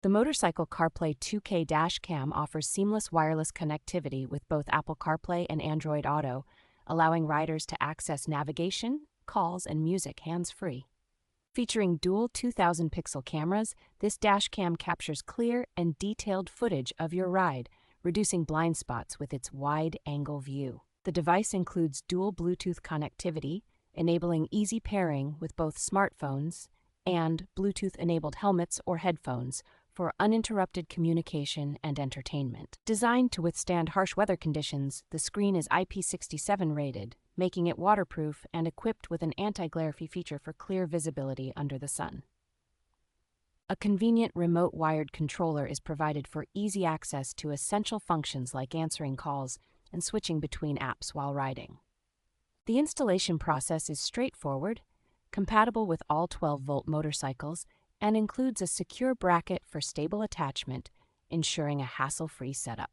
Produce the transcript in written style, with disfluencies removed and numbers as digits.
The Motorcycle Carplay 2K dash cam offers seamless wireless connectivity with both Apple CarPlay and Android Auto, allowing riders to access navigation, calls, and music hands-free. Featuring dual 2,000-pixel cameras, this dash cam captures clear and detailed footage of your ride, reducing blind spots with its wide-angle view. The device includes dual Bluetooth connectivity, enabling easy pairing with both smartphones and Bluetooth-enabled helmets or headphones for uninterrupted communication and entertainment. Designed to withstand harsh weather conditions, the screen is IP67 rated, making it waterproof and equipped with an anti-glare feature for clear visibility under the sun. A convenient remote wired controller is provided for easy access to essential functions like answering calls and switching between apps while riding. The installation process is straightforward, compatible with all 12-volt motorcycles, and includes a secure bracket for stable attachment, ensuring a hassle-free setup.